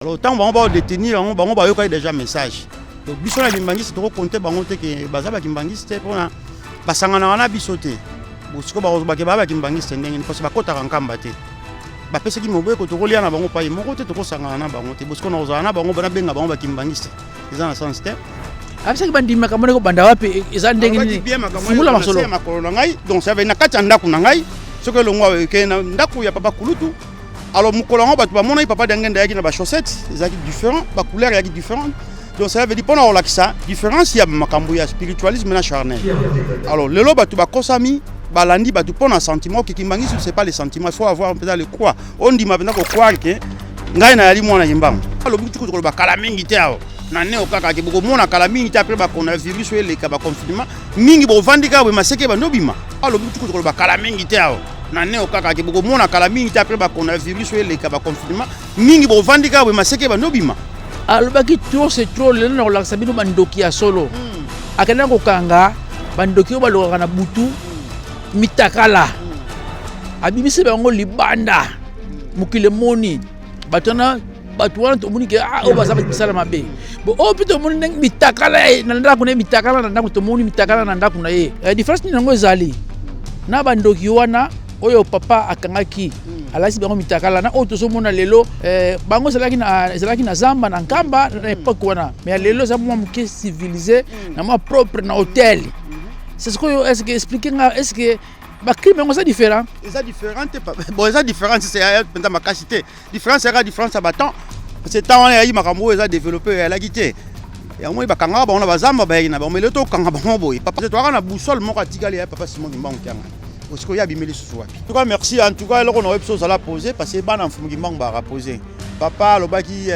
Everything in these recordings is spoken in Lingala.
Alors tant qu'on va détenir, on va déjà message. Donc biso na bimbangisi to compter bango te ke bazaba kimbangisi te pona basangana wana bisote. Bosiko ba ke kimbangisi ndenge parce ba kota kankamba te. Ba pese ki mobe ko to kolia na bango pa moko te to ko sangana na bango te. Bosiko na ozana bango bana benga bango ba kimbangisi. Eza na sens te. Abisaki bandima kamone ko banda wapi eza ndenge ni. Fumula masolo makolo na ngai donc ça veut na kati ndako na ngai. Soko longwa ke na ndako ya papa kulutu. Alors mukolongo batu ba mona papa dangenda yaki na ba chaussettes, ezaki différent, ba couleur yaki différent. Donc ça veut dire pendant on ça différence il y a makambo ya spiritualisme na charnel. Alors lelo batu ba kosami balandi batu pona sentiment ki kimbangisi c'est pas les sentiments, il faut avoir peut-être le quoi. On dit maintenant ko croire que ngai na yali mwana yimbango. Alors bitu ko ba kala mingi te awo. Na ne okaka ke boko mona kala mingi te après ba coronavirus le ka ba confinement mingi bo vandika we maseke ba nobima. Alors bitu ko ba kala mingi te awo. Na ne okaka ke boko mona kala mingi te après ba coronavirus le ka ba confinement mingi bo vandika we maseke ba nobima. Alobaki trop c'est trop le na kolakisa bino bandoki ya solo. Akenda kokanga bandoki ba lokaka na butu mitakala. Abimisi bango libanda. Mukile moni. Batona batu wana to moni ke o bazaba bisala mabe. Bo o pito moni ndeng mitakala na ndako ne mitakala na ndako to moni mitakala na ndako na ye. Difference ni nango ezali. Na bandoki wana oyo papa akangaki alasi bango mitakala na oto somona lelo bango zelaki na zamba na nkamba na époque wana mais lelo za moi muke civilisé na moi propre na hôtel. C'est ce que est-ce que expliquer est-ce que ba crime bango ça différent bon ça différent c'est pendant ma capacité différence sera différence à battant c'est temps on yi makambo eza développer la guité et moi ba kanga ba on ba zamba ba ina ba mais le to kanga ba boy papa c'est toi na boussole moko atikali ya papa Simon Ngimbangu kyanga. Parce qu'il y a bimeli sous soi. En tout cas, merci. En tout cas, on a chose à la poser parce que ban en fumigimang va poser. Papa, le baki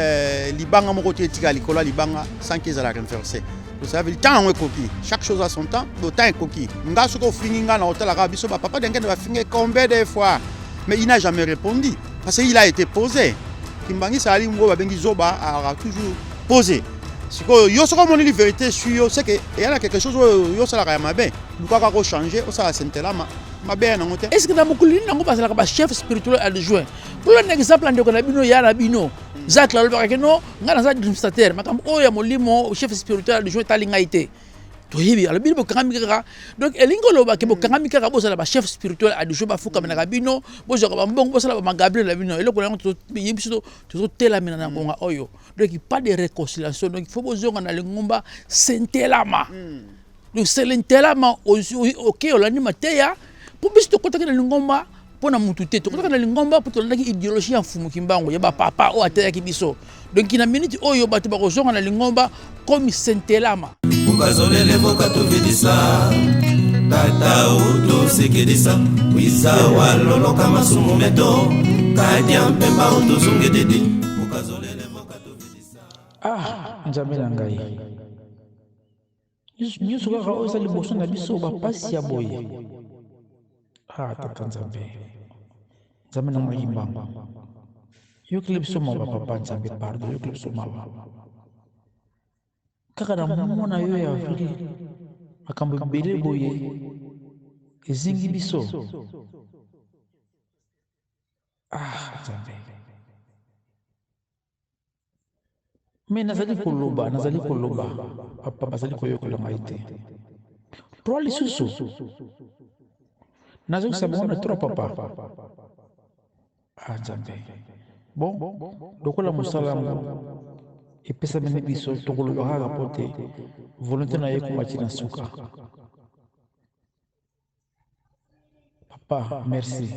libanga mon côté tika likola libanga sans qu'ils aient la renverser. Vous savez, le temps est coquille. Chaque chose a son temps. Le temps est coquille. Nga suko fininga na hotel arabe so papa d'engagement va finir combien de fois. Mais il n'a jamais répondu parce qu'il a été posé. Kimbangi sali ngo ba bengi zoba a toujours posé. Si yo sera mon vérité sur c'est que il y a quelque chose yo ça la mabe. Pourquoi pas changer, ça la sentela est-ce que dans mon couline on passe la chef spirituel adjoint pour un exemple ndeko na bino ya na bino Jacques la lobaka no ngana za administrateur makam oya molimo chef spirituel adjoint talingaité to hibi ala bino kangamika donc elingo lobaka bo kangamika ka bosa la chef spirituel adjoint ba fuka na bino boza ka mbongo bosa la magabriel la bino eloko na to yimbiso to tela mina na ngonga oyo donc pas de réconciliation donc il faut bozonga na lingomba sentelama donc c'est l'intelama OK olani mateya pour bis to kotaka na lingomba pona mutu te to kotaka na lingomba pour to ndaki idéologie en fumu kimbango ya ba papa o ataya kibiso donc ina minute oyo bato ba kozonga na lingomba comme sentelama ukazolele boka to vidisa tata uto sekedisa wiza walolo kama sumu meto kadia mpemba uto zungededi ukazolele boka to vidisa njamela ngai nyusu kaka oyo eza liboso na biso bapasi ya boye tata nzambe nzambe na ngai mbango yokile biso mawa papa nzambe pardon yokile biso mawa kaka na mona yo ya avril makambo ebele boye ezingi biso nzambe mais nazali koloba papa bazali koyokola ngai te pro lisusu nazali sabona trop papa nzambe bon lokola musalamu epesa mene biso tokoloba kaka po te volonté na ye komati na suka papa merci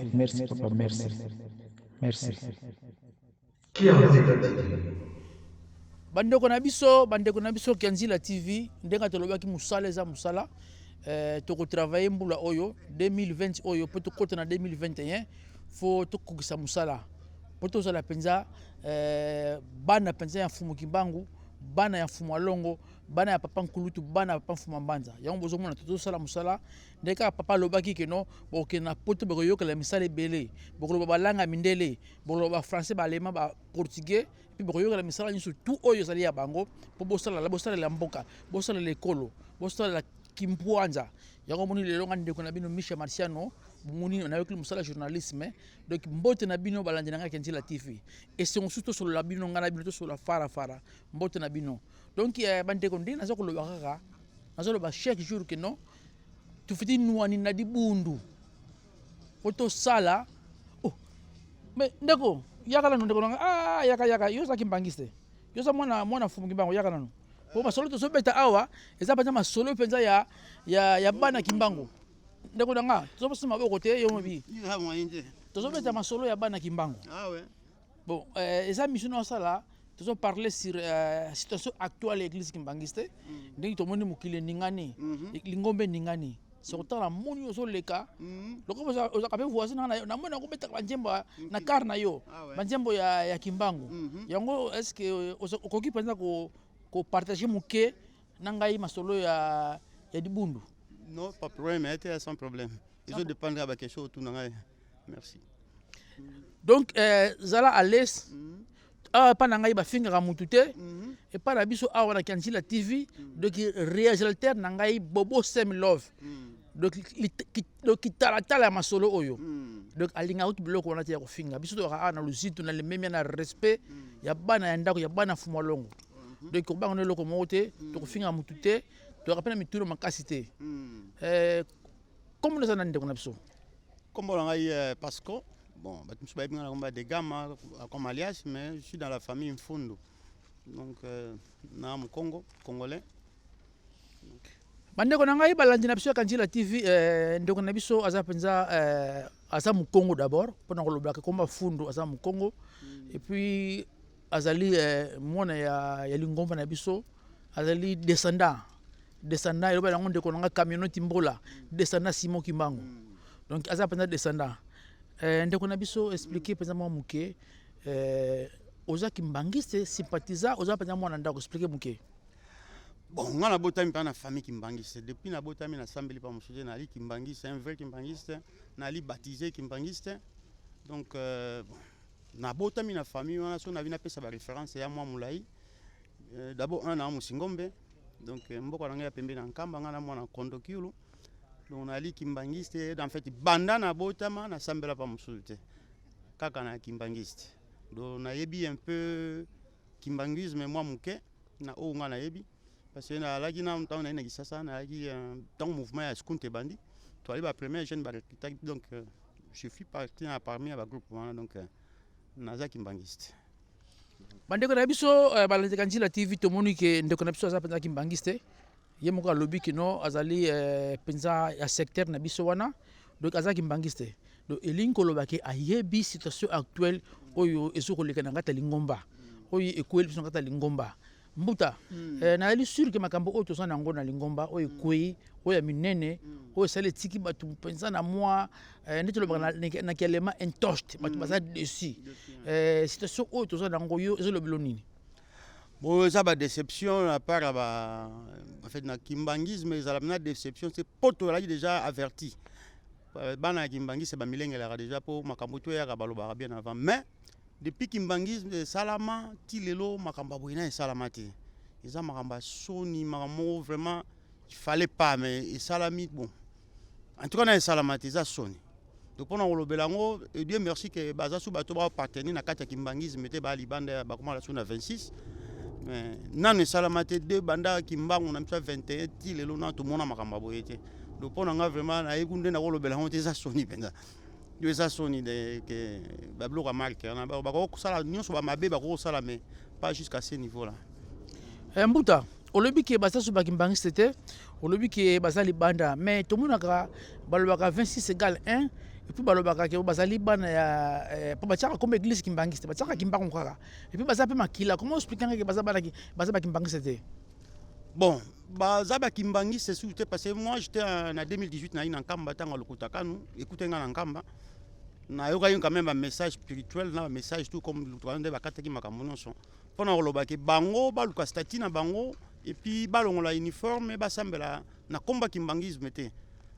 papa merci bandeko na biso Kianzila TV ndenga tolobaki musala eza musala toko travailler mbula oyo 2020 oyo poto kota na 2021 fo tokokisa musala poto zala penza bana penza ya fumu kimbangu bana ya fumu alongo bana ya papa nkulutu bana ya papa mfuma mbanza yango bozo mona toto sala musala ndeka papa lobaki keno boke na poto beko yoka la misala ebele boko ba langa mindele boko ba français ba allemand ba portugais puis boko yoka la misala nyiso tout oyo zali ya bango po bosala la mboka bosala lekolo bosala la kimpwanza yango moni lelo ngande ko na bino Michel Marciano moni na yoki musala journalisme donc mbote na bino balandi na ngaki la TV et c'est on surtout sur la bino ngana bino sur la fara mbote na bino donc bande ko ndina zako lo bakaka nazolo ba chaque jour que non tu fiti nuani na dibundu oto sala oh mais ndeko yakala ndeko yaka yo za kimbangiste yo za mwana fumu kimbango yakala no po masolo to sobeta awa eza pata masolo penza ya bana kimbango ndeko danga to sima boko te yo mobi ha moyende to sobeta masolo ya bana kimbango ah ouais bon eza mission na sala to parler sur situation actuelle l'église kimbangiste ndenge to moni mukile ningani lingombe ningani surtout la moni ozo leka loko oza kape voisin na mona ko beta banjembo na karna yo banjembo ya kimbango yango est-ce que okoki penza ko partager muke nangai masolo ya dibundu non pas problème était sans problème ils ont dépendre à quelque chose tout nangai merci donc zala à l'aise pas nangai ba finga mutu te et pas la biso awa na Kansila TV donc réalisateur nangai Bobo Sem Love donc kitala masolo oyo donc alinga uti bloko wana te ko finga biso to na luzitu na le même na respect ya bana ya ndako ya bana fumalongo donc ko bango loko mote to ko finga mutu te to rapena mituro makasi te comme nous en ndeko na biso comme on a parce que bon je suis bien dans des gamma comme alias mais je suis dans la famille Mfundo donc na mu Congo congolais bandeko na ngai balandi na biso Kansila TV ndeko na biso aza penza aza mu Congo d'abord pona ko lobaka komba Fundo aza mu Congo et puis azali mona ya lingomba na biso azali descendant yo bala ngonde ko nga camionnette mbola descendant Simon Kimbango donc aza penza descendant ndeko na biso expliquer penza mo muke oza kimbangiste sympathisant oza penza mona ndako expliquer muke. Bon, on a botami par la famille kimbangiste. Depuis na botami na sambeli pa monsieur na li kimbangiste, un vrai kimbangiste, na li baptisé kimbangiste. Donc na botami na famille on a son avis na pesa ba référence ya moi moulai. D'abord un an musingombe. Donc mboko na ngai pembe na nkamba ngana mwana kondo kiulu. Donc na li kimbangiste en fait banda na botama na sambela pa monsieur kaka na kimbangiste. Donc na yebi un peu kimbangisme moi muke na o ngana yebi. Parce que na la gina on a une ça na dans mouvement à Skunte bandi to aller ba premier jeune ba donc je suis parti parmi à groupe donc naza kimbangiste bandeko na biso balandi Kansila TV to moni ke ndeko na biso aza penza kimbangiste ye moko alobi kino azali penza ya secteur na biso wana donc aza kimbangiste donc elinko lobake ayebi situation actuelle oyo ezoko leka na ngata lingomba oyo ekweli biso ngata lingomba mbuta na ali sûr que makambo oyo toza nango na lingomba oyo kwei oyo minene oyo sale tiki batu penza na moi ndete lobaka na kelema intouched batu baza dessus situation oyo toza nango yo ezolo bilo nini bon ça ba déception à part en fait na kimbangisme ça la déception c'est poto là déjà averti bana kimbangisme ba milengela déjà pour makambo to ya baloba bien avant mais depuis kimbangisme salama tilelo makamba boina salamati eza makamba soni makamo vraiment il fallait pas mais salami bon en tout cas na salamati eza soni donc pona olobelango et Dieu merci que baza sou bato ba partenaire na kata kimbangisme te ba libanda ba koma la sona 26 mais nan salamati de banda kimbango na msa 21 tilelo na to mona makamba boyete donc pona nga vraiment na ekunde na olobelango te eza soni penza yo eza soni de que bablo marque na ba ko sala nyonso ba mabe ba ko sala mais pas jusqu'à ce niveau là mbuta olobi ke basa su bakimbangiste te olobi ke basali banda mais to monaka balobaka 26 égale 1 et puis balobaka ke basali bana ya pa bachaka comme église kimbangiste bachaka kimbango kaka et puis basa pe makila comment expliquer que basa bana ki basa bakimbangiste te bon baza bakimbangiste surtout parce que moi j'étais en 2018 na ina nkamba tanga lokutaka nous écouter nga na nkamba na yoka quand même un message spirituel na un message tout comme l'utwande bakataki makambo nyonso pona olobaki bango baluka statut na bango et puis balongola uniforme basambela na komba kimbangisme te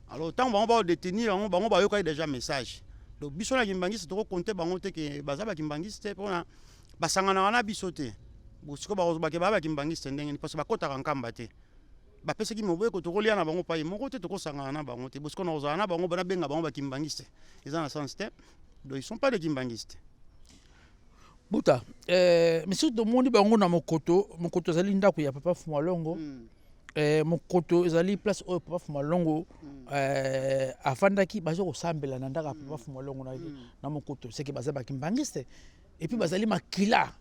alors tant bango ba détenir bango ba yoka déjà message donc biso na kimbangiste to compter bango te ke baza bakimbangiste pona basangana wana biso te bosiko ba kimbangiste ndenge parce bakota nkamba te bapesaki mobeko tokolia na bango paye moko te tokosangana na bango te parce qu'on ozala na bango bana benga bango bakimbangiste eza na sens te donc ils sont pas des kimbangistes. Buta monsieur tomoni bango na mokoto ezali ndako ya papa Fumalongo mokoto ezali place oyo papa Fumalongo afandaki bazo kosambela na ndako ya papa Fumalongo na mokoto c'est que baza bakimbangiste et puis bazali makila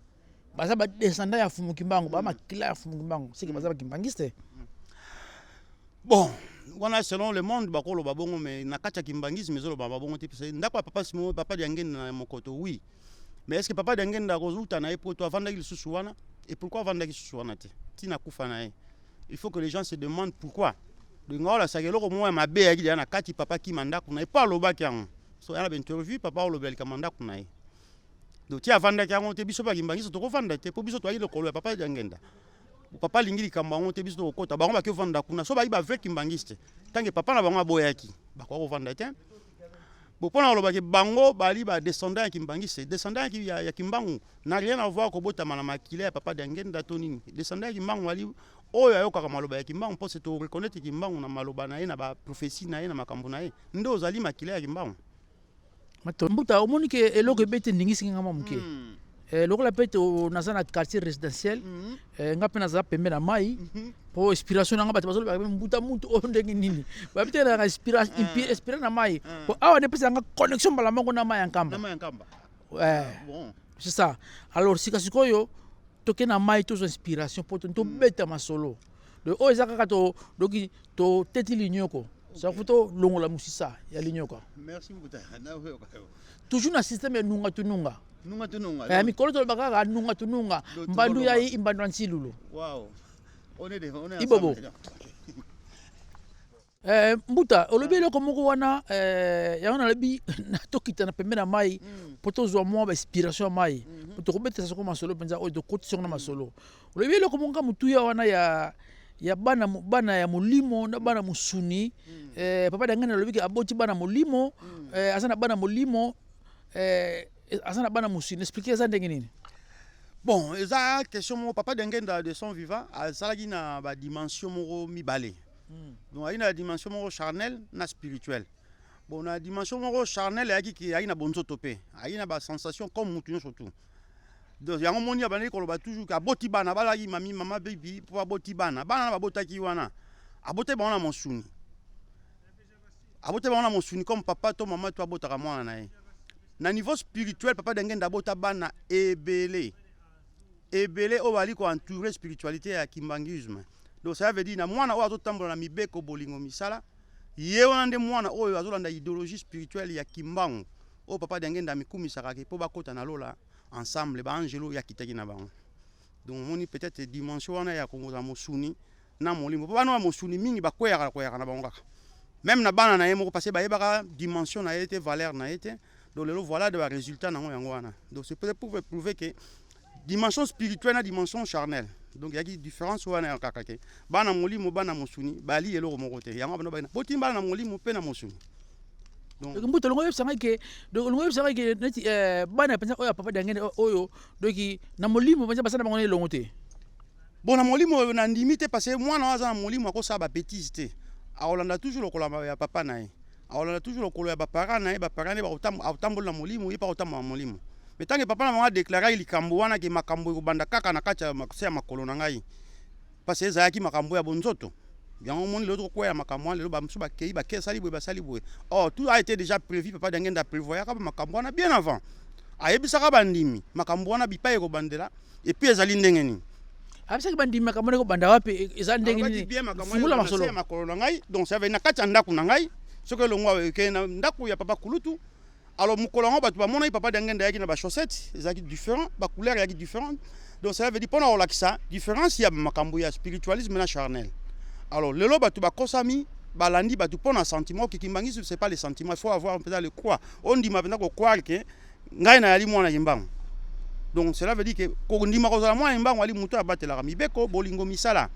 baza ba descendant ya Fumukimbangu ba makila ya Fumukimbangu c'est que baza bakimbangiste. Bon, wana selon le monde bakolo babongo mais na kati ya kimbangisme ezolo babongo te parce ndako ya papa Simon papa Diangene na mokoto oui. Mais est-ce que papa Diangene da kozuta na epo to avandaki lisusu wana et pourquoi avandaki lisusu wana te tina kufa na ye. Il faut que les gens se demandent pourquoi. De ngola sakelo ko moya mabe ya kidi na kati papa ki mandako na epa lobaki yango. So yana interview papa olobeli ka mandako na ye. Donc ti avandaki yango te biso ba kimbangisme to ko vanda te po biso to ayi lokolo ya papa Diangene. Papa lingili kambango te biso okota bango ba ke vanda kuna so ba iba avec kimbangiste tanke papa na bango boyaki ba ko vanda te bo pona lo ba ke bango bali ba descendant ya kimbangiste descendant ya kimbangu na rien à voir ko bota mana makile ya papa Diangene datonini descendant ya kimbangu wali oyo ayoka ka maloba ya kimbangu po se to reconnaître kimbangu na maloba na ye na ba prophétie na ye na makambo na ye ndo ozali makile ya kimbangu matombuta omoni ke eloko bete ndingisi ngama muke lokola pete naza na quartier résidentiel nga pe naza pembe na mai po inspiration nanga bato bazoloba mbuta mutu oyo ndenge nini babite na inspire na mai po awa ne pesa nga connexion mbala moko na mai ya nkamba bon c'est ça alors sika sikoyo toke na mai tozo inspiration po to beta masolo de oyo eza kaka doki to teti linyoko ça photo longola musisa ya linyoko. Merci mbuta na wewe toujours na système ya nunga tununga mikolo to bakaka nunga tununga mbandu ya imbandu nsilulu. Wow. On est ibobo mbuta olobi loko moko wana yango na lobi na tokita na pembe na mai po tozwa mwa ba inspiration mai po tokobetesa soko masolo penza oyo tokotisa na masolo olobi loko moko mutuya wana ya bana ya molimo na bana musuni papa Diangene lobi ke aboti bana molimo asana bana molimo asana bana musuni expliquer ça ndenge nini. Bon eza question mo papa Diangene de son vivant azalaki na ba dimension moko mibale. Donc il y a la dimension moko charnelle na spirituelle. Bon la dimension moko charnelle il y a na bonzo topé il y a ba sensation comme mutu surtout. Donc yango moni abandi ko loba toujours ka boti bana balaki mami mama baby pour boti bana na babotaki wana abote bana monsuni comme papa to mama to abotaka mwana na ye. Na niveau spirituel papa Diangene d'abota bana ebele o bali ko entourer spiritualité ya kimbangisme. Donc ça veut dire na mwana o azotambola na mibeko bolingo misala ye wana nde mwana oyo azolanda idéologie spirituelle ya kimbangu o papa Diangene da mikumisaka ke po bakota na lola ensemble ba angelo ya kitaki na bango. Donc moni peut-être dimension wana ya kongoza mosuni na molimo po bana mosuni mingi bakwera na bango kaka même na bana na ye moko passer ba yebaka dimension na été valeur na été. Donc le voilà de résultat na yango wana. Donc c'est peut-être pour prouver que dimension spirituelle na dimension charnelle. Donc il y a une différence wana ya kaka ke bana molimo bana mosuni bali eloko moko te yango bana bana poti bana molimo pe na mosuni. Donc mbuto longo yebsanga ke neti bana pensa oyo papa Diangene oyo doki na molimo pensa basana bango longo te. Bon na molimo na ndimite parce que mwana waza na molimo akosa ba bêtise te aolanda toujours lokola ya papa na ye aolanda toujours lokolo ya ba parents na ye ba parents ba otambola na molimo ye pa otambola na molimo. Mais tant que papa na mama déclarer likambo wana ke makambo ekobanda kaka na kati ya makolo na ngai parce que ezalaki makambo ya bonzoto yango moni l'autre quoi ya makambo wana lelo bamsu bakei bakesali boye basali boye. Oh tout a été déjà prévu papa Diangene da prévoir ka makambo wana bien avant ayebisaka bandimi makambo wana bipa ekobandela et puis ezali ndenge nini abisaki bandimi makambo ekobanda wapi ezali ndenge nini fungula masolo ya makolo na ngai. Donc ça veut na kati ya ndako na ngai soki elongwa ke na ndako ya papa Kulutu. Alors mukolo ngo batu bamona papa Diangene yaki na ba chaussettes ezaki différent ba couleur yaki différent. Donc ça veut dire pona olakisa différence ya makambo ya spiritualisme na charnel. Alors lelo batu bakosami balandi batu pona sentiment ki kimbangisme c'est pas les sentiments, il faut avoir peut-être le quoi on dit maintenant ko croire que ngai na yali mwana yimbango. Donc cela veut dire que ko ndima ko za mwana yimbango ali mutu abatela mibeko bolingo misala.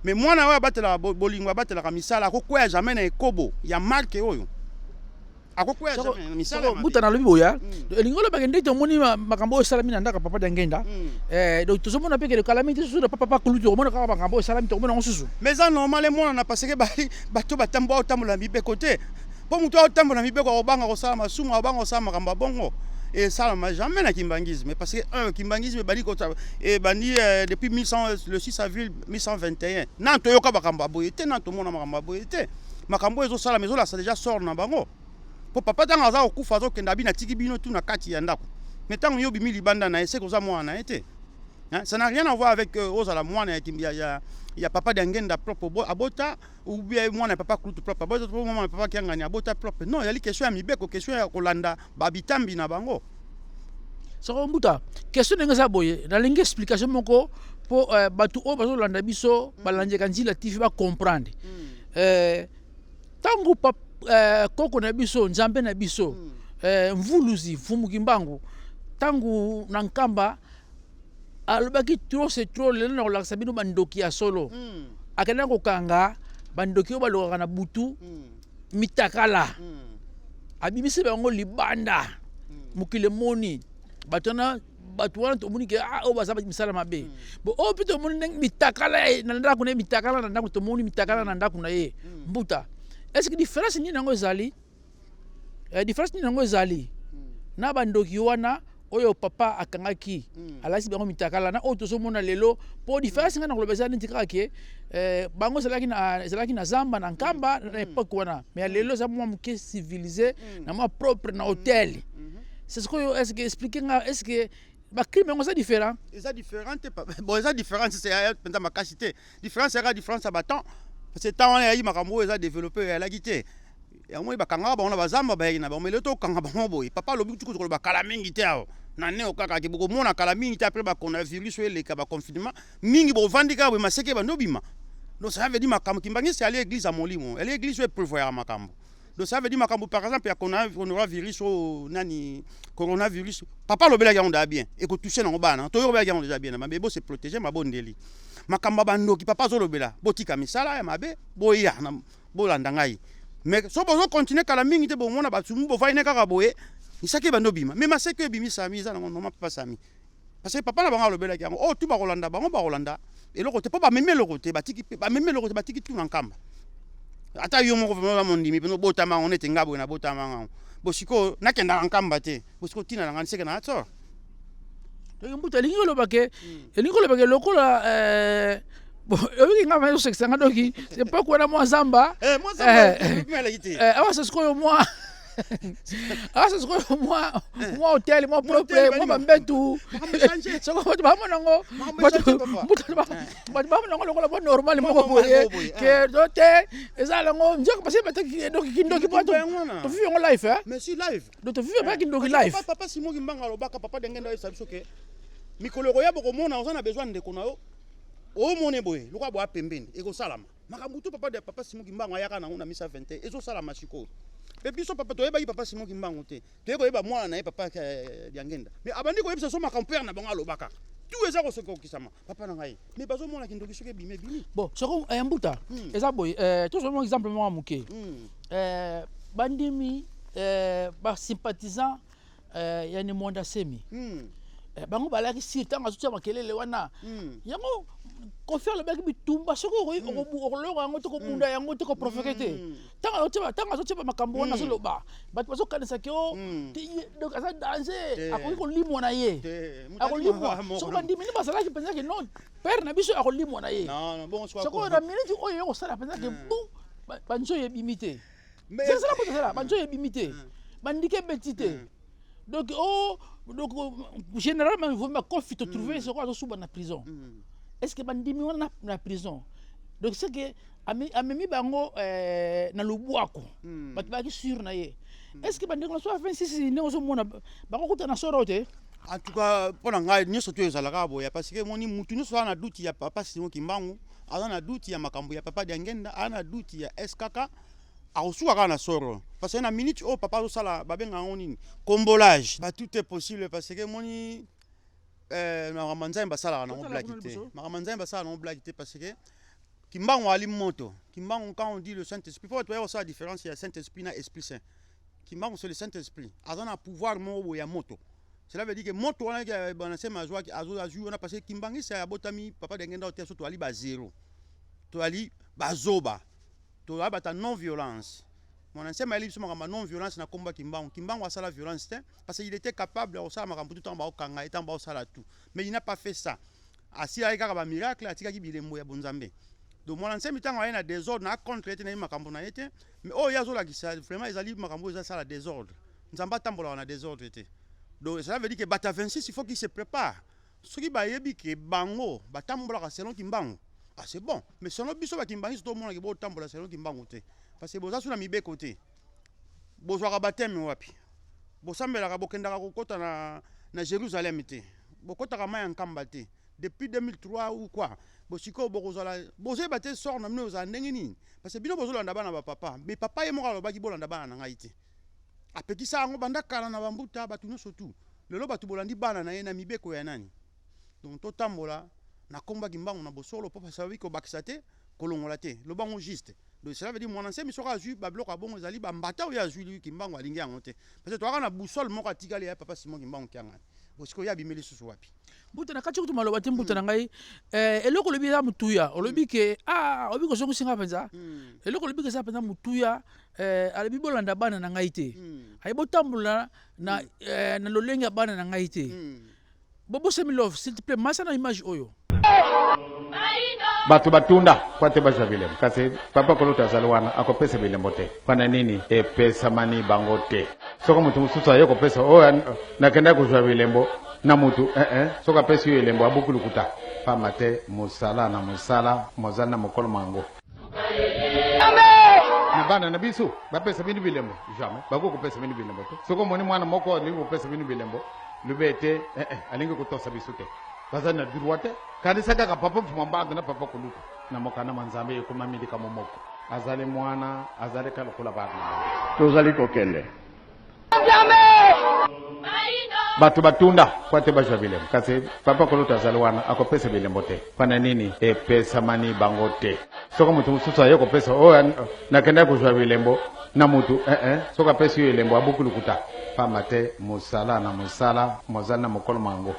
Mais mwana wa abatela bolingo abatela misala ko kwa jamais na ekobo ya marque oyo. akokwea jamais misala buta na lobi boya elingolo bakende to moni makambo salami na ndaka papa dangenda donc to somona pe ke calamité sous de papa kulutu mona ka makambo salami to mona ngosusu mais ça normalement na parce que bato batambo otambola mibe côté po muto otambola mibe ko obanga ko sala masumu obanga ko sala makambo bongo et ça m'a jamais na kimbangisme parce que un kimbangisme bali ko et bani depuis 1100 le 6 avril 1121 na to yoka makambo boyete na to mona makambo boyete makambo ezo sala mais ça déjà sort na bango. Po papa tanga za okufa zo kenda bina tiki bino tu na kati ya ndako. Mais tango yo bimi libanda na ese ko za mwana été. Ça n'a rien à voir avec ozala mwana ya papa d'angenda propre abota ou bien mwana papa kulutu propre abota mwana papa kiangani abota propre. Non, yali question ya mibeko question ya kolanda babitambi na bango. Soko mbuta question nga boye na lingi explication moko po batu o bazo landa biso balanje kanzila tifi ba comprendre. Tango papa koko na biso nzambe na biso mvuluzi mfumuki mbangu tangu na nkamba alobaki trop c'est trop lelo na kolakisa bino bandoki ya solo akenda kokanga bandoki oyo balokaka na butu mitakala abimisi bango libanda mokili moni bato wana tomoni ke oyo baza misala mabe bo oyo mpe tomoni ndenge mitakala na ndako na ye mitakala na ndako tomoni mitakala na ndako na ye mbuta. Est-ce que différence ni nango ezali différence ni nango ezali na bandoki wana oyo papa akangaki alasi bango mitakala na oyo tozomona lelo po différence nga na koloba ezali nti kaka ke bango ezalaki na zamba na nkamba na époque wana mais lelo eza mwa moke civilisé na mwa propre na hôtel. C'est ce que est-ce que expliquer nga est-ce que bacrime yango eza différent eza différente bon eza différente c'est penza makasité différence eza différence ya batemps. C'est tant ya makambo eza développer ya la guité ya moi bakanga ba ona bazamba ba na ba meleto kanga ba boy papa lobi tuko ko ba kala mingi te awo na ne okaka ke boko mona kala mingi te après ba coronavirus le ka ba confinement mingi bo vandika bo maseke ba nobima donc ça veut dire makambo kimbangi c'est aller église à molimo elle église est prévoir makambo donc ça veut dire makambo par exemple ya coronavirus o nani coronavirus papa lobela ya onda bien et ko toucher na bana to yo ba ya onda déjà bien na bebo se protéger ma bondeli makamba bandoki papa zolobela botika misala ya mabe boya na bolanda ngai mais so bozo continuer kala mingi te bo mona batumu bo vaine kaka boye isaki bando bima mais maseke ebimi sami za na mama papa sami parce que papa na banga lobela yango oh tu ba rolanda bango ba rolanda et le côté papa meme le côté batiki ba meme le côté batiki tu na nkamba ata yo moko vema mondimi peno botama on était ngabo na botama ngao bosiko nakenda nkamba te bosiko tina na ngani seke na ato. Donc mbuta lingi lobake lokola oyo nga va yo nga doki c'est pas quoi na moi zamba moi zamba mela yiti awa c'est ce que moi c'est ce que moi hôtel moi propre moi bambetu c'est quoi ba monango ba monango lokola ba normal moko boye que dote ezala ngo njoko parce que doki kindoki poto to vivre en live mais si live donc to vivre pas kindoki live papa Simon Kimbanga lobaka papa dengenda yo sabisoke mikolo ya boko mona on a besoin de konayo o mone boye lokwa bo apembeni eko salama makambutu papa Simon Kimbanga yaka na 2021 ezo salama siko pe biso papa to yeba papa Simon Kimbanga te to yeba mwana na papa diangenda mais abandi ko yebisa so makampere na bango alobaka tout eza ko soko kisama papa na ngai mais bazo mona kindoki soke bime bimi bon soko mbuta eza boye tout un exemple moi muke bandimi ba sympathisant ya ni Mwanda Semi bango balaki si tanga sotia makelele wana yango confier le bec bitumba soko okolonga yango to kobunda yango to ko proféter tanga sotia makambo wana soloba bato bazo kanisa ke o donc asa danger akoki kolimwa na ye akolimwa soko bandimi ni basalaki penza ke non père na biso akolimwa na ye non bon soko na minute oyo yokosala penza ke bon banzo yebimite c'est ça la chose là banzo yebimite bandike betite. Donc, généralement, il faut me confier de trouver ce qu'on a sous la prison. Est-ce que bandimi on a la prison? Donc, c'est que amemi bango na lubuako. Batbaki sur na ye. Est-ce que bandimi on soit 26 ne oso mona bango kuta na sorote? En tout cas, pendant ngai nyoso tu ezalaka boya parce que moni mutu nyoso ana douti ya papa Simon Kimbangu, ana douti ya makambo ya papa Diangenda, ana douti ya SKK. Aosuka na soro parce que na minute oh papa zo sala babenga nini combolage ba tout est possible parce que moni Mamanzai basala na blaguité Mamanzai basala na blaguité parce que Kimbangu ali moto Kimbangu quand on dit le Saint-Esprit faut voir ça la différence il y a Saint-Esprit na Esprit Saint Kimbangu c'est le Saint-Esprit. Azana pouvoir mo ya moto. Cela veut dire que moto on a banase majwa qui on a passé Kimbangi c'est abotami papa dengenda oteso to ali ba zéro. To ali ba zoba. To ali ba non violence. Mon ancien mali sur ma non violence na combat Kimbangu. Kimbangu a ça la violence parce qu'il était capable de ça makambu tout en ba okanga etant ba osala tout. Mais il n'a pas fait ça. Asi aika ba miracle atika ki bilembo ya bonzambe. Donc mon ancien mitango a désordre na contre était na makambu na été mais oh yazo la gisa vraiment ils ali makambu za sala désordre. Nzamba tambola na désordre était. Donc ça veut dire que Bata 26 il faut qu'il se prépare. Ce qui va yebi que bango batambola selon Kimbangu. Ah c'est bon mais selon biso ba Kimbangu tout le monde qui bo tambola selon Kimbangu te. Parce que boza suna mibe côté. Bozwa ka bateme wapi. Bosambela ka bokenda ko kota na Jérusalem te. Bokota ka maya nkamba te. Depuis 2003 ou quoi. Bosiko bokozala bozé baté sort na mno za ndenge nini. Parce que bino bozolanda bana ba papa. Mais papa ye moko alobaki bolanda bana na ngai te. Apekisa yango banda kala na bambuta batu nyonso tu. Lelo batu bolandi bana na ye na mibeko ya nani. Donc to tambola na komba Kimbangu na bosolo papa savi ko bakisa te kolongola te. Lo bango juste. Donc cela veut dire mon ancien miso ka zu ba bloka bongo ezali ba mbata o ya zu lui Kimbangu alingi yango te. Parce que to aka na boussole moko atikali ya papa Simon Kimbangu kyanga. Bosiko ya bimeli susu wapi. Buta na kati kutuma loba tembuta na ngai eloko lobi ya mutuya olobi ke obi ko songo singa penza eloko lobi ke sa penza mutuya alobi bolanda bana na ngai te ay botambula na na lolenga bana na ngai te bobo semilov s'il te plaît masa na image oyo batu batunda kwate basha vile kasi papa kolota zalwana akopesa vile mbote pana nini pesa mani bangote soko mtu mususa yoko pesa na kenda kujwa vile mbo na mutu soka pesa yo lembo abukulu kuta pamate musala na musala mozana mokolo mango na bana na bisu ba pesa bini bilembo jamais bako ko pesa bini bilembo to soko moni mwana moko lingo pesa bini bilembo lubete alingo kutosa bisute bazana droite kandi saka ka papa fumamba na papa kuluka na mokana manzambe ko mamili kama moko azale mwana azale kala kula bana tozali kokende batu batunda kwate basha vile kasi papa kolota zalwana akopesa vile mbote pana nini pesa mani bangote soko mtu mususa yoko pesa na kenda kujwa vile mbo na mutu soka pesa yo lembo abukulu kuta pamate musala na musala mozana mokolo mango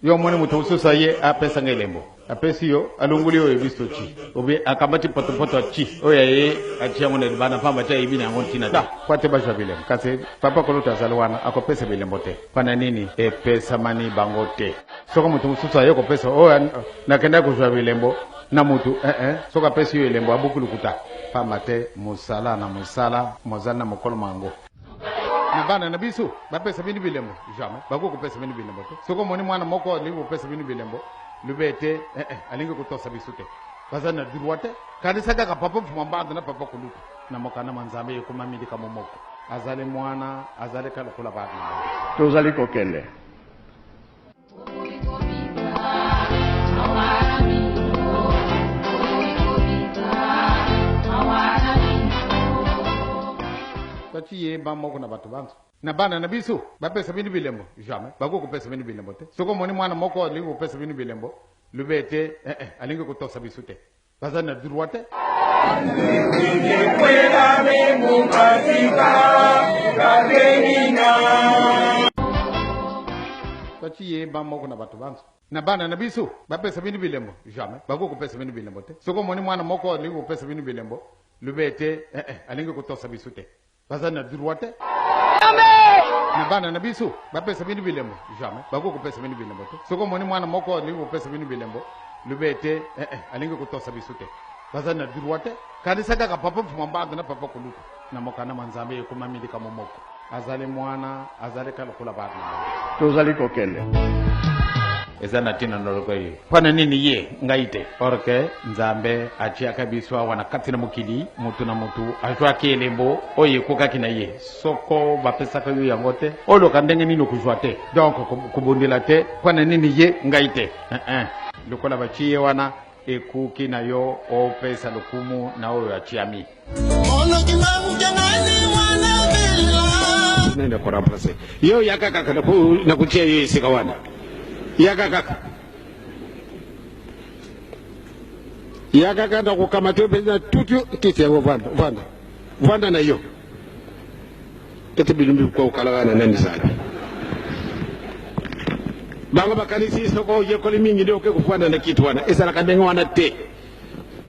yo moni mutu mususa ye apesa ngelembo apesi yo alunguli yo ebisto chi obe akabati poto chi oya ye achia ngone bana pamba cha ibina ngon tina da kwate basha vile kasi papa kolota zalwana akopesa vile mbote pana nini pesa mani bangote soko mutu mususa yoko pesa na kenda kujwa vile mbo na mutu soka pesi yo lembo abukulu kuta pamate musala na musala mozana mokolo mango na bana na bisu ba pesa bini bilembo jamais bako ko pesa bini bilembo to soko moni mwana moko lingo pesa bini bilembo lubete alingo kutosa bisute bazana droite kandi saka ka papa fumamba na papa kuluka na mokana manzambe ko mamili kama moko azale mwana azale kala kula bana tozali kokende Tati ye ba moko na batu bantu na bana na bisu ba pesa bini bilembo jamais bako ko pesa bini bilembo te soko moni mwana moko lingo pesa bini bilembo lubete alingo kutosa bisute bazana droite Tati ye ba moko na batu bantu na bana na bisu ba pesa bini bilembo jamais bako ko pesa bini bilembo te soko moni mwana moko lingo pesa bini bilembo lubete alingo kutosa bisute bazana droite na bana na bisu ba pesa bini bilembo jamais bako ko pesa bini bilembo to soko moni mwana moko lingo pesa bini bilembo lubete alingo kutosa bisute bazana droite kandi saka ka papa fumamba na papa kuluka na mokana manzambe ko mamili kama moko azale mwana azale kala kula bana tozali kokende ezana tina ndoloko yi pana nini ye ngaite orke nzambe achia kabiswa wana katina mukili mutu na mutu ajwa kelembo oye koka kina ye soko bapesa ka yo yangote olo kandenge nino kujwate donc kubundila te pana nini ye ngaite lokola bachiye wana ekuki na yo o pesa lukumu na oyo achiami nenda kwa remplacer yo yakaka na kuchia yo isikawana Yaka kaka. yakakanda kukamata pesa tutu kiti yango vanda na yo ete bilumbi kwa ukalagana nani sana banga bakanisi soko yekoli mingi ndio ke kufanda na kitu wana esala kadenga wana te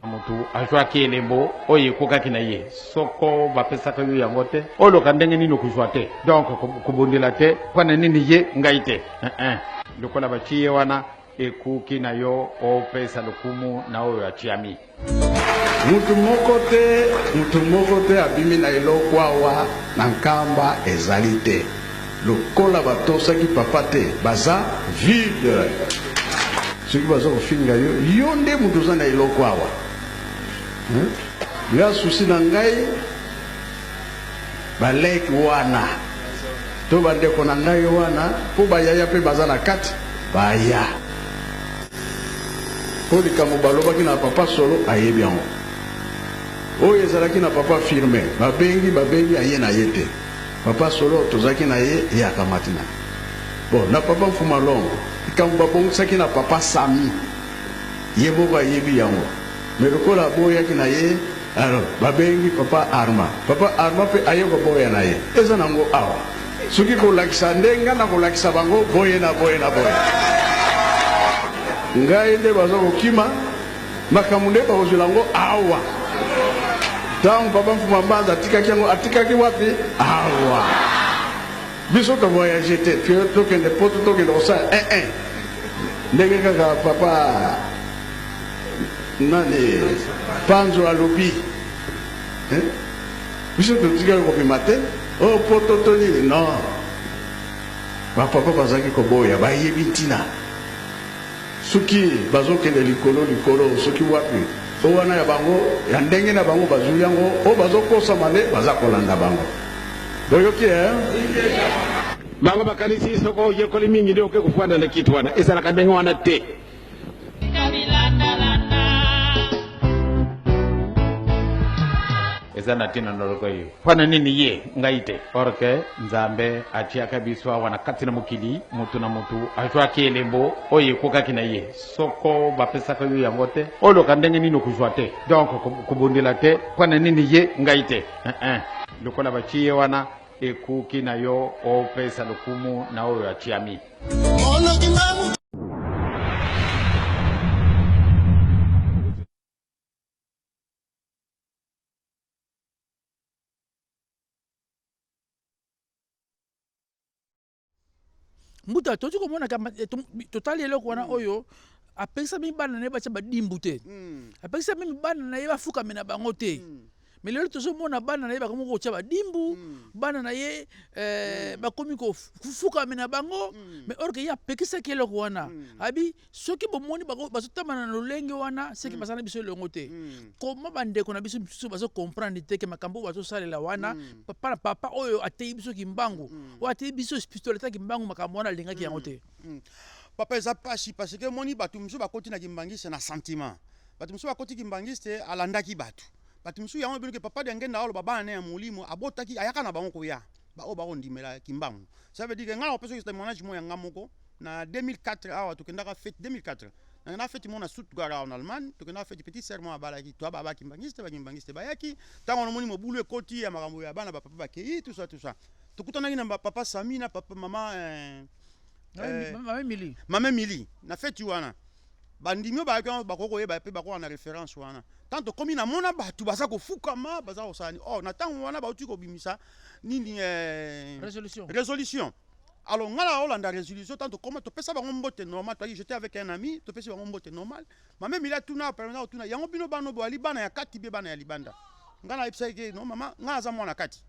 mutu ashwa kelembo oye kokaki na ye soko bapesa ka yo yango te olo kandenge nino kuzwa te donc kubundila te kwana nini ye ngaite lokola bachiye wana ekuki na yo opesa lukumu na oyo achiami mutu moko te abimi na eloko awa na nkamba ezali te lokola batosaki papa te baza vide soki baza kofinga yo nde mutu oza na eloko awa nga susi na ngai baleki wana to bandeko na ngai wana mpo bayaya mpe baza na kati baya mpo likambo balobaki na papa solo ayebi yango oyo ezalaki na papa firme babengi aye na ye te papa solo tozalaki na ye akamati na bon na papa mfuma longo likambo babongisaki na papa sami ye moko ayebi yango me lokola boyaki na ye alors babengi papa arma mpe aye koboya na ye eza nango awa soki kolakisa ndenga na kolakisa bango boye na ngai nde baza kokima makambo nde bakozwela yango awa ntango papa mfuma mbanza atikaki wapi awa biso tovoyage te tokende poto tokende kosala ndenge kaka papa nani panzo alobi biso totikaki kopima te o poto to nini non bapapa bazalaki koboya bayebi ntina soki bazokende likolo soki wapi o wana ya bango ya ndenge na bango bazwi yango o bazokosama nde baza kolanda bango boyoki bango bakanisi soko yekoli mingi ndio ke kufanda na kitu wana ezalaka ndenge wana te ezana tina noloko yo fana nini ye ngaite orke nzambe atiaka biswa wana katina mukili mutu na mutu ashwa kelembo oye kokaki na ye soko bapesa ka yo yango te olo kandenge nino kuzwa te donc kubundila te fana nini ye ngaite lokola bachiye wana ekuki na yo opesa lukumu na oyo achiami mbuta tozi komona totali eloko wana oyo apekisa mi bana na ye batya badimbu te apekisa mi bana na ye bafukami na bango te mais lelo tozomona bana na ye bakomi kotya badimbu bana na ye bakomi kofukami na bango mais or ke ye apekisaki eloko wana abi soki bomoni bazotambana na lolenge wana seki baza na biso elongo te koma bandeko na biso misusu bazokomprendre te ke makambo oyo bazosalela wana papa oyo ateyi biso kimbangu oyo ateyi biso pistolet kimbangu makambo wana alingaki yango te papa eza pasi parce que moni bato misusu bakoti na kimbangisi na sentiment bato misusu bakoti kimbangisi te alandaki bato bato misusu yango ebino ke papa de ngenda olo babana na ya molimo abotaki ayaka na bango koya bao bakondimela kimbangu ça veut dire que ngala opesa témoignage mo yanga moko na 2004 awa tokendaka fête 2004 na fête mo na Stuttgart en Allemagne tokendaka fête petit serment abalaki to baba kimbangiste bayaki tango no moni mobulu ekoti ya makambo ya bana papa bakei tout ça tokutanaki na papa Sami na papa mama Mama Mili na fête wana bandimio bakoko yeba pe bako na référence wana tanto komi na mona batu baza kofukama baza osani na tango wana bauti ko bimisa nini résolution alors ngala olanda résolution tanto comment to pesa bango mbote normal toi j'étais avec un ami to pesa bango mbote normal mama Mili tuna permanent tuna yango bino bano bo ali bana ya kati be bana ya libanda ngana ipsake no mama ngala za mona kati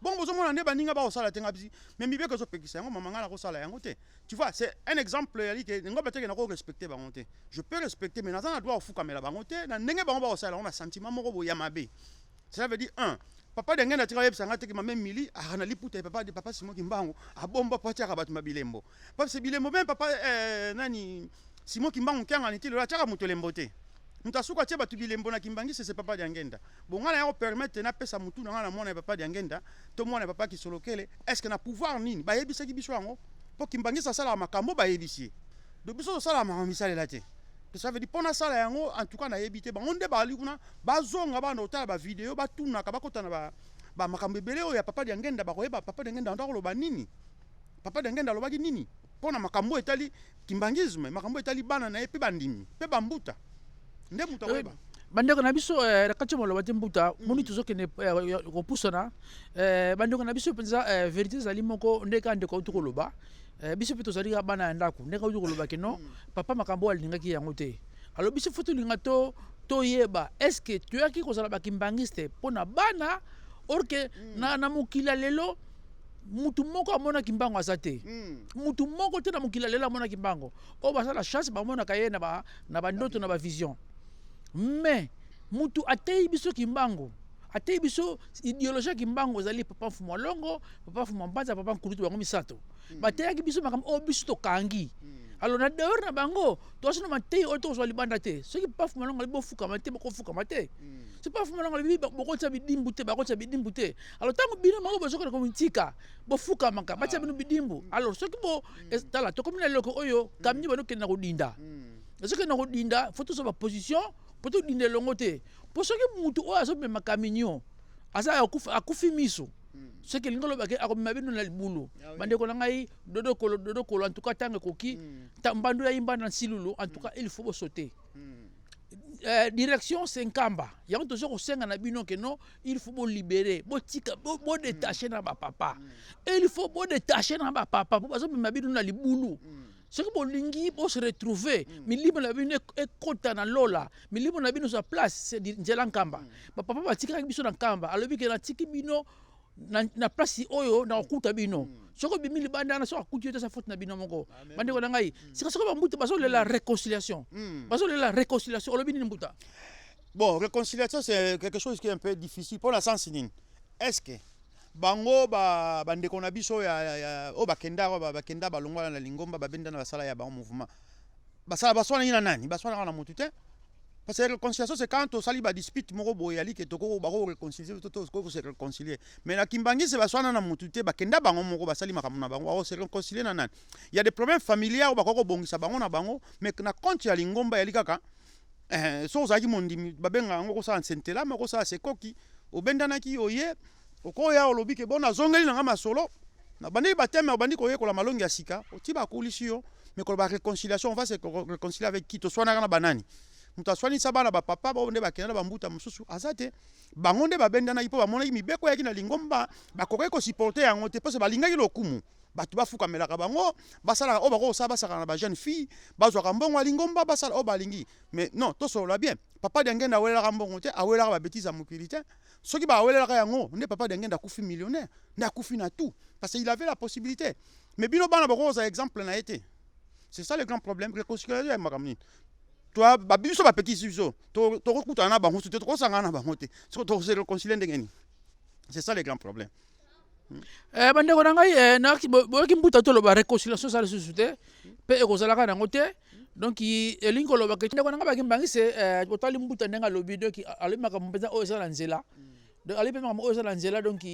bon bozomona nde baninga ba osala tenga bisi mais mibe ko zo pekisa yango mama ngala ko sala yango te tu vois c'est un exemple yali ke ngo beteke na ko respecter bango te je peux respecter mais nazana doit ofuka mela bango te na ndenge bango ba osala on a sentiment moko bo yamabe ça veut dire papa de ngenda tika yebisa ngate ke mama Mili na liputa papa Simon Kimbangu abomba pati ka batu mabilembo papa se bilembo même papa nani Simon Kimbangu kyanga nitilo la chaka mutolembo te mutasuka tie batu bilembo na kimbangisi c'est papa Diangenda bongana ya permettre na pesa mutu na ngana mona papa Diangenda to mona papa Kisolokele est-ce que na pouvoir nini ba yebisa ki biso yango po kimbangisa sala makambo ba yebisi do biso sala makambo misale la te Ça veut dire pona sala yango en tout cas na yebité ba onde ba ali kuna bazonga ba notala ba vidéo ba tuna ka bakota na ba makambo ebele oyo ya papa de ngenda ba koyeba papa de ngenda ndako loba nini papa de ngenda lobaki nini pona makambo etali kimbangisme makambo etali bana na epe bandimi pe bambuta nde muta koyeba bandeko na biso kati moloba te mbuta moni tozokende kopusana bandeko na biso mpenza vérité ezali moko ndeka ndeko auti koloba biso mpe tozali ka bana ya ndako ndeka auti koloba keno papa makambo oyo alingaki yango te alors biso fo tolinga toyeba est ce que toyaki kozala bakimbangiste mpo na bana or ke na mokili lelo mutu moko amonaki mbango aza te mutu moko te na mokili lelo amonaki mbango oyo basala chance bamonaka ye na bandoto na bavision mais mutu atei biso kimbango atei biso idéologie kimbango ezali papa Fuma Longo papa Fuma Mbanza papa Nkulutu bango misato bateyaki biso makambo oyo biso tokangi alors na dehors na bango toasino matei oyo tokozwa libanda te soki papa Fuma Longo ali bofukama te bokofukama te so papa Fuma Longo ali bokotia bidimbu te bakotia bidimbu te alors ntango bino moko bozokona komitika bofukamaka batia bino bidimbu alors soki tala tokomi na eloko oyo kamini banokende na kodinda soki na kodinda fo tozwa baposition po todinda elongo te po soki mutu oyo azomema kaminio aza akufi miso soki elingi olobake akomema bino na libulu bandeko na ngai dodokolo en tout cas ntango ekoki mbandu ya yimba na nsilulu en tout cas il faut bosote direction c'est nkamba yango tozo kosenga na bino keno il faut bolibérer botika bodétacher na bapapa il faut bodétacher na bapapa po bazomema bino na libulu soki bolingi bose retrouver milimo na bino ekota na lola milimo na bino sa place c'est nzela nkamba bapapa batikaki biso na nkamba alobi ke natiki bino na place oyo na okuta bino soki bimi libanda na soki akuti yo te sa faute na bino moko bandeko na ngai sika soki bambuta bazolela réconciliation olobi nini mbuta bon réconciliation c'est quelque chose qui est un peu difficile pour la sens nini est-ce que bango bandeko na biso ya o bakenda balongwa na lingomba babenda na basala ya ba mouvement basala baswana ina nani baswana na mutu te parce que réconciliation c'est quand on sali ba dispute moko boyali ke toko ba réconcilier to se réconcilier mais na kimbangi c'est baswana na mutu te bakenda bango moko basali makamuna bango o se réconcilier na nani il y a des problèmes familiaux bakoko bongisa bango na bango mais na compte ya lingomba yali kaka so zaki mondimi babenga ngo ko sa nsentela moko sa sekoki obendana ki oye okoya olobi ke bona zongeli na masolo na bandi bateme bandi koye ko la malongi ya sika otiba kolisio mais ko ba réconciliation on va se réconcilier avec qui to swana na banani muta swani sabana ba papa ba onde bakena ba mbuta mususu azate bangonde babendana ipo bamona mibeko yaki na lingomba bakoke ko supporter yango te parce balingaki lokumu batu bafukamelaka bango basala o bako saba saka na ba jeune fille bazwa mbongo lingomba basala o balingi mais non to solo bien papa de ngenda awelaka mbongo te awelaka ba bêtise mokili te soki ba awelaka yango nde papa de ngenda kufi millionnaire nda kufi na tout parce qu'il avait la possibilité mais bino bana bako za exemple na été c'est ça le grand problème réconciliation makamni toi babiso ba petit suzo to rekutana na bango te to sanga na bango te so to se réconcilier ndengeni c'est ça le grand problème bandeko na ngai boyoki mbuta toloba réconciliation sala susu te mpe ekozalaka nango te donc elingi koloba ke ndeko na ngai bakimbangise botali mbuta ndenge alobi donc alobi makambo mpenza oyo eza na nzela alobi mpe makambo oyo eza na nzela donc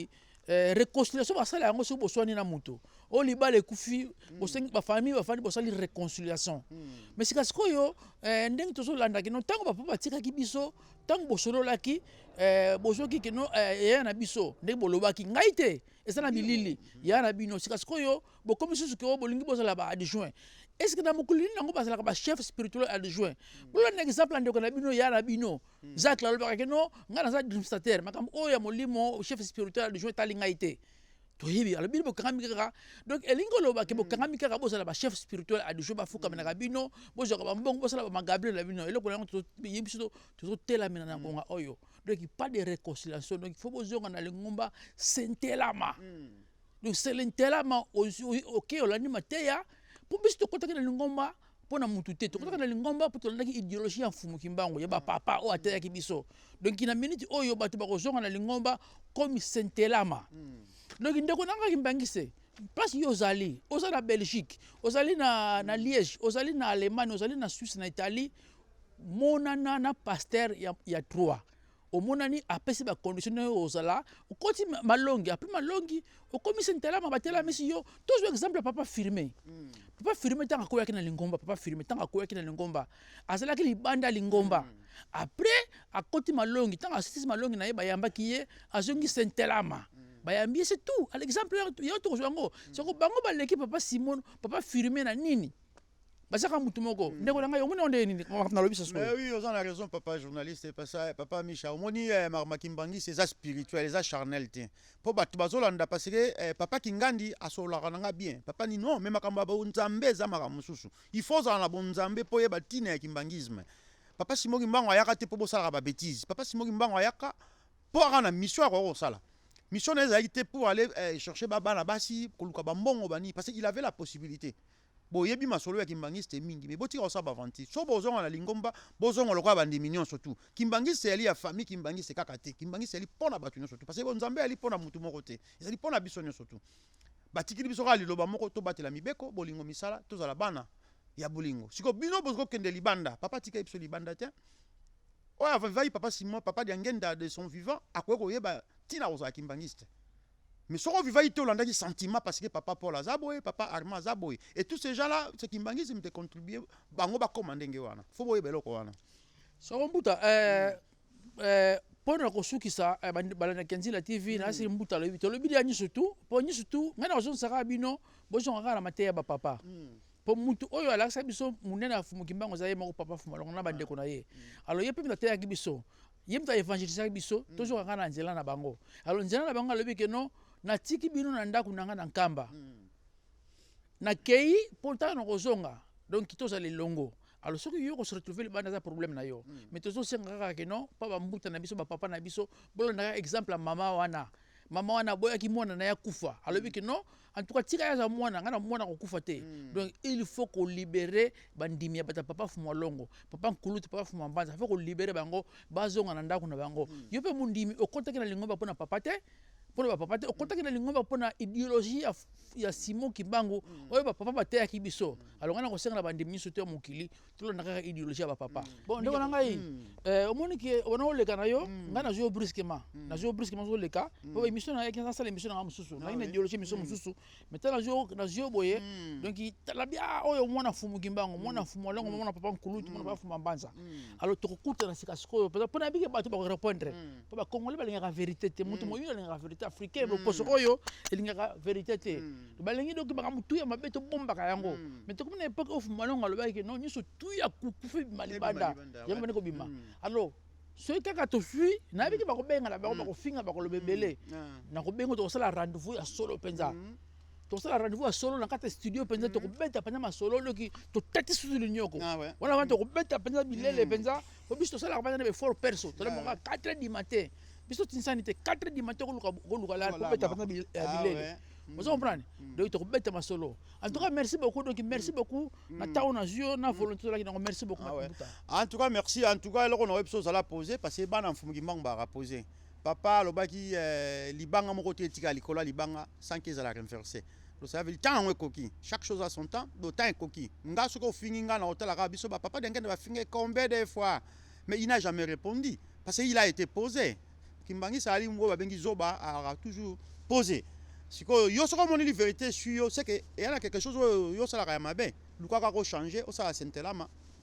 réconciliation basala yango soki boswani na mutu oyo libala ekufi bosengi bafamille bafandi bosali réconciliation mais sika sikoyo ndenge tozolanda kino ntango bapapa batikaki biso ntango bosololaki bozwaki kino eya na biso ndenge bolobaki ngai te eza na bilili ya na bino sika sikoyo bokomi susu ke oyo bolingi bozala ba adjoint est ce que na mokili nini yango bazalaka ba chef spirituel adjoint bolona exemple ndeko na bino ya na bino Jacques alobaka keno ngai naza administrateur makambo oyo ya molimo chef spirituel adjoint etali ngai te toyebi alobi bokangami kaka donc elingi oloba ke bokangami kaka bozala ba chef spirituel adjoint bafukamenaka bino bozwaka bambongo bosala bamagabriel na bino eloko na yango toyebi biso tozotelamina na ngonga oyo donc pas de réconciliation donc il faut bozonga na lingomba sentelama donc selentelama oke olandi mateya po biso tokotaki na lingomba mpo na mutu te tokotaki na lingomba mpo tolandaki idéologie ya mfumu kimbango ya bapapa oyo ateyaki biso donc na minute oyo bato bakozonga na lingomba komi sentelama donc ndeko nanga kimbangise place yo ozali na Belgique ozali na Liège ozali na Allemagne ozali na Suisse na Italie monana na pasteur ya 3 omonani apesi ba condition ozala okoti malongi après malongi okomisa ntelama batela misi yo toujours exemple papa firmé papa firmé tanga koyaki na lingomba papa firmé tanga koyaki na lingomba azalaki libanda lingomba après akoti malongi tanga asisi malongi na ye bayambaki ye azongi sentelama bayambi c'est tout à l'exemple yo to zongo soko bango baleki papa Simon papa firmé na nini basaka mutu moko ndeko nanga yo mona onde nini na lobisa so oui vous avez raison papa journaliste papa Micha omoni makimbangi c'est ça spirituel ça charnel te po batu bazolanda parce que papa Kingandi asolaka nanga bien papa ni non même makamba ba nzambe za makamususu il faut za na bonzambe po ye batine ya kimbangisme papa Simon Kimbango ayaka te po bosala ba bêtise papa Simon Kimbango ayaka po ana mission ko sala mission a été pour aller chercher baba na basi koluka bambongo bani parce qu'il avait la possibilité. Bon yebi masolo ya Kimbangiste mingi mais boti ko ba vanti so bozonga na lingomba bozonga lokwa bandi mignon surtout Kimbangiste ali ya famille Kimbangiste kakate Kimbangiste ali pona batu surtout parce que bonzambe ali pona mutu moko te ali pona biso surtout batikili biso ka liloba moko to batela mibeko bolingo misala to zala bana ya bolingo siko bino bozoko kende libanda papa tika biso libanda te oya vai papa Simon papa Diangenda de son vivant akwe ko yeba tina oza Kimbangiste. Mais ce qu'on vivait, il a des sentiments parce que papa Paul Azaboye, papa Armand Azaboye. Et tous ces gens-là, ce qui m'ont dit, c'est contribué. Bango ba commander ngewana. Faut boye belo kowana. So mbuta pona ko suki sa balana kenzi la TV na siri mbuta lo bito lo bidi anyi surtout po nyi surtout ngana ozo saka bino bozo ngara mateya ba papa. Po mutu oyo ala sa biso munena fumu kimbango za ye mako papa fumu longa na bande ko na ye. Alors ye pe mtateya kibiso. Ye mta évangéliser biso toujours ngana nzela na bango. Alors nzela na bango lobi ke no na tiki bino na ndako nanga na nkamba na kei pourtant na kozonga donc kitoza le longo alors ce que yo ko se retrouver le bana za problème na yo mais tozo senga ka no pa ba mbuta na biso ba papa na biso bolo na exemple mama wana boya ki mwana na ya kufa alobi ke no en tout cas tika ya za mwana ngana mwana ko kufa te donc il faut qu'on libérer bandimi ya bata papa fuma longo papa nkulutu papa fuma mbanza il faut qu'on libérer bango bazonga na ndako na bango yo pe mundimi okontaki na lingomba pona papa te pour ba papa te okotaki na lingomba pona idéologie ya Simon Kimbangu oyo ba papa bateya kibiso alors ngana ko senga na bandimi sote mokili tolo na ka idéologie ya ba papa bon ndeko na ngai omoni ke ona oleka na yo ngana zo brusquement na zo brusquement zo leka po émission na yaki na sala émission na mususu na ina idéologie émission mususu mais tala zo boye donc tala bia oyo mwana fumu Kimbangu mwana fumu longo mwana papa nkulutu mwana papa fumu mbanza alors tokukuta na sikasiko pona bike bato ba répondre po ba congolais balinga vérité te mutu moyo balinga vérité africain le poso oyo elinga vérité te balingi donc ba mutu ya mabeto bomba ka yango mais to comme na époque of malonga lo ba ke non nyiso tu ya kukufi malibanda yango ko bima alors ce kaka to fui na biki ba ko benga na ba ko finga ba ko lo bebele na ko bengo to sala rendez-vous ya solo penza to sala rendez-vous ya solo na kata studio penza to ko beta penza ma solo loki to tati su le nyoko wala wanto ko beta penza bilele penza ko biso sala ka be fort perso to le mo 4h du matin biso tinsanité 4h du matin ko luka la ko beta penza bilele vous comprenez donc to ko beta ma solo en tout cas merci beaucoup donc merci beaucoup na taw na jio na volonté la donc merci beaucoup en tout cas merci en tout cas eloko na episode ala poser parce que bana mfumu Kimbangu ba poser papa lobaki libanga moko te tika likola libanga sans qu'ils ala renverser donc ça veut dire tant ekoki chaque chose a son temps do temps ekoki nga soko fingi nga na hôtel la biso ba papa dengene ba fingi combien de fois mais il n'a jamais répondu parce qu'il a été posé Kimbangi sali ngo ba bengi zoba a toujours posé siko yo soko moni la vérité sur yo c'est que il y a quelque chose yo sala ka mabe lukaka ko changer o sala sentela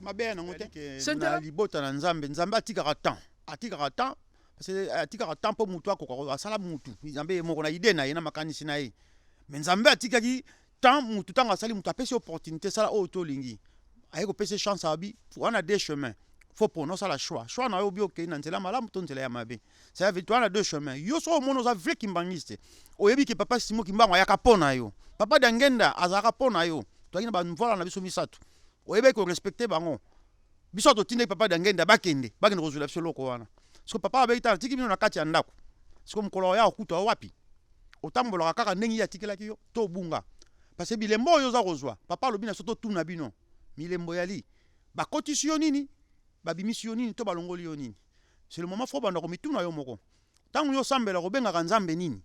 mabe na ngote na libota na nzambe atika temps parce que atika temps po mutu akoko asala mutu nzambe moko na idée na yena makanisi na ye mais nzambe atika ki temps mutu tanga sali mutu apesi opportunité sala o to lingi aye ko pese chance abi on a deux chemins faut prononcer la choix na yo bi okay na nzela malamu to nzela ya mabe ça veut dire on a deux chemins yo so mono za vrai Kimbangiste oyebi ki papa Simon Kimbangu ayaka pona yo papa Dangenda azaka pona yo to akina ba mvola na biso misatu oyebi ko respecter bango biso to tinde papa Dangenda bakende rozula biso loko wana parce que papa abeta tiki bino na kati ya ndako parce que mukolo ya okuta wapi otambola kaka ndengi ya tikela ki yo to bunga parce que bilembo yo za kozwa papa lobina soto tuna bino milembo yali bakotisi yo nini babimisi yo nini to balongoli yo nini c'est le moment faut banda ko mituna yo moko tangu yo sambela ko benga kanzambe nini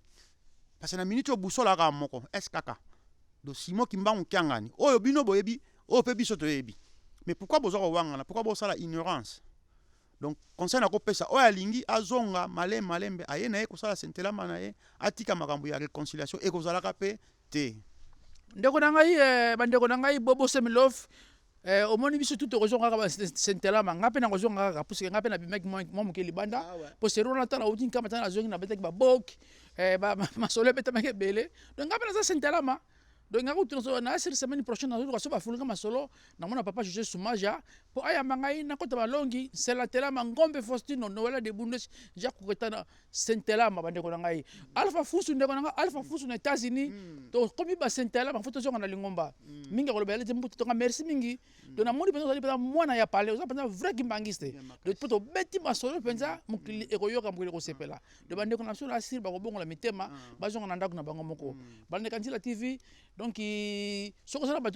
parce que na minute yo busola ka moko eskaka do Simon Kimbangu kyangani oyo bino boyebi o pe biso to yebi mais pourquoi bozo ko wangana pourquoi bo sala ignorance donc conseil nakopesa oyo alingi azonga malembe aye na ye kosala sentelama na ye atika makambo ya réconciliation ekozalaka mpe te. Ndeko na ngai bandeko na ngai Bobo Semilov omoni biso tout tokozonga kaka sentelama nga mpe nakozonga kaka puisque nga mpe nabimaki mwa moke libanda po sero na tala uti nkama tana nazongi nabetaki baboki masolo ebetamaki ebele donc nga mpe naza sentelama. Donc na semaine prochaine nazo bafulunga masolo namona papa José Soumaja po ayamba ngai nakota balongi selatelama ngombe Faustino Noela de Bundes Jacques Koketana sentelama bandeko na ngai Alpha Fusu ndeko na ngai Alpha Fusu na États-Unis to komi ba sentelama foto zonga na lingomba mingi ko lobela tembuto to merci mingi to na moni penza penza mwana ya pale oza penza vrai kimbangiste de poto beti masolo penza mukili ekoyoka mukili ko sepela de bandeko na solo asir ba ko bongola mitema bazonga na ndako na bango moko bande Kanzila TV. Donc, ce que ça va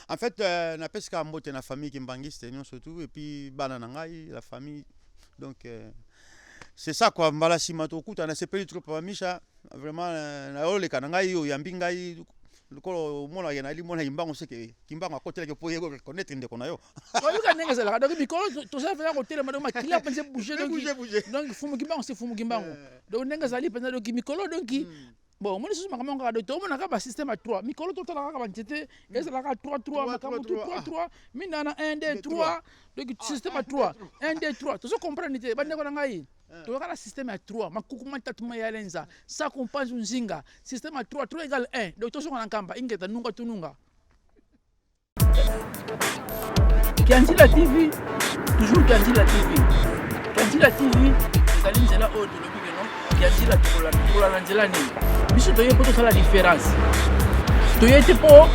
en fait, na peska mbote na famille kimbangiste surtout et puis bananangai la famille. Donc c'est ça quoi mbala simato kuta na sepeli trop pa misha vraiment na ole kanangai yo yambingai ko mona yana li mona imbango seke kimbango akotela ke poyego reconnaître ndeko na yo. Oyo kanenga sala donc bikolo to ça faire côté madame makila pense bouger donc fumu kimbango c'est fumu kimbango. Donc nenga sali pense donc mikolo donc bon, moi, je suis un peu de système à 3. Mikolo, tout à l'heure, il y a 3, mais il y a 1, 2, 3. Donc, système à 3. 1, 2, 3. Tu comprends? Tu as un système à 3. Ça compense un zinga. Système à 3. 3 égale 1. Donc, tu as un kamba. Ingeta, nunga, tununga. Kanzila TV. Toujours Kanzila TV. Kanzila TV. C'est là où Kanzila pour la nzela ni biso toye poto sala différence toye te po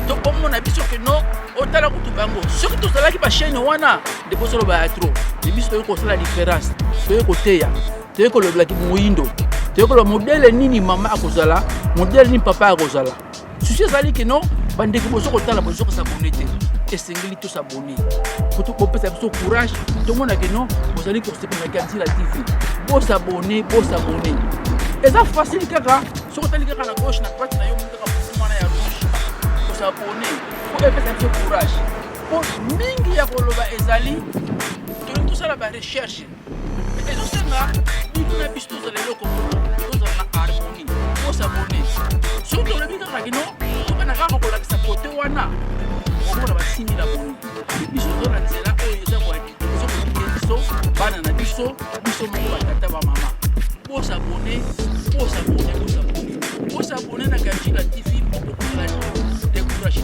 to omona biso ke no otala kutu bango soki to sala ki ba chaîne wana de po solo ba trop de biso toye ko sala différence toye ko teya toye ko lobla ki muindo toye ko lo modèle nini mama akozala modèle ni papa akozala susi sali ke no bandeki boso ko tala boso ko sabonete esengeli to sabone poto ko pesa biso courage to mona ke no bozali ko se pe Kanzila TV bo sabone et ça facile kaka soko tali kaka na gauche na droite na yo mutu ka mwana ya rouge ko sabone ko pesa biso courage po mingi ya koloba ezali to sala ba recherche et zo senga ni na bisto za lelo ko to za na harmonie ko sabone soko le bika kaka no to kana kaka ko la bisa kote wana ko ba simi la boni biso zo na nzela oyo eza kwa biso ko biso bana na biso mo ba tata ba mama po sabone na Kanzila TV bokozala découragé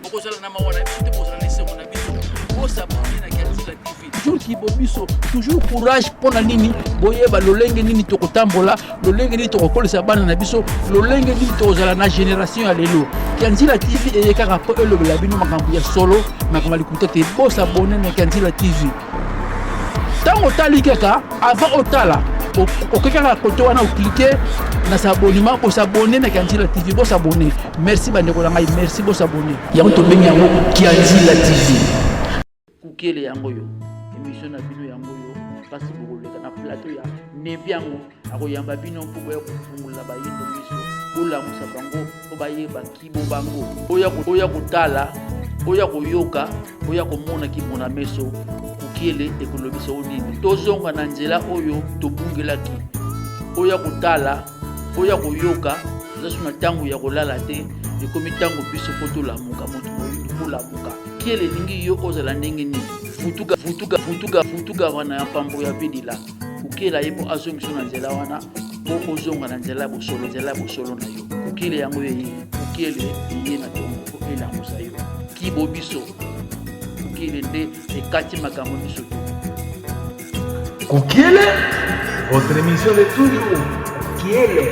bokozala na mawana biso te bozala lesengo na biso po sabone na Kanzila TV toujours ki bobiso toujours courage pona nini boyeba lolenge nini tokotambola lolenge nini tokokolesa bana na biso lolenge nini tokozala na génération ya lelo Kanzila TV eyekaka po elobela bino makambo ya solo makambo likuta te po sabone na Kanzila TV tango tali kaka avant otala okekaka koto wana oklike na s'abonnement pour s'abonner na Kanzila TV bo s'abonner merci bandeko na ngai merci bo s'abonner yango tobengi yango Kanzila TV kukele yango yo émission na bino yango yo kasi bokoleka na plateau ya nebiango akoyamba bino mpo boya kofungula bayindo miso bolamusa bango po bayeba kibo bango oya kotala oya koyoka oya komona kibo na meso kukele ekolobisa onini tozonga na nzela oyo tobungelaki oya kotala oya koyoka zasuna tango ya kolala te ekomi tango biso po tolamuka moto moyindo polamuka kiele ningi yo ozala ndenge nini futuga wana ya pambo ya bidila kukela ye po azongiso na nzela wana po ozonga na nzela bosolo na yo kukele yango ye kukele ye na tongo po elamusa yo kibo biso kukele nde ekati makambo biso Kukiele, votre émission de toujours. Kukiele.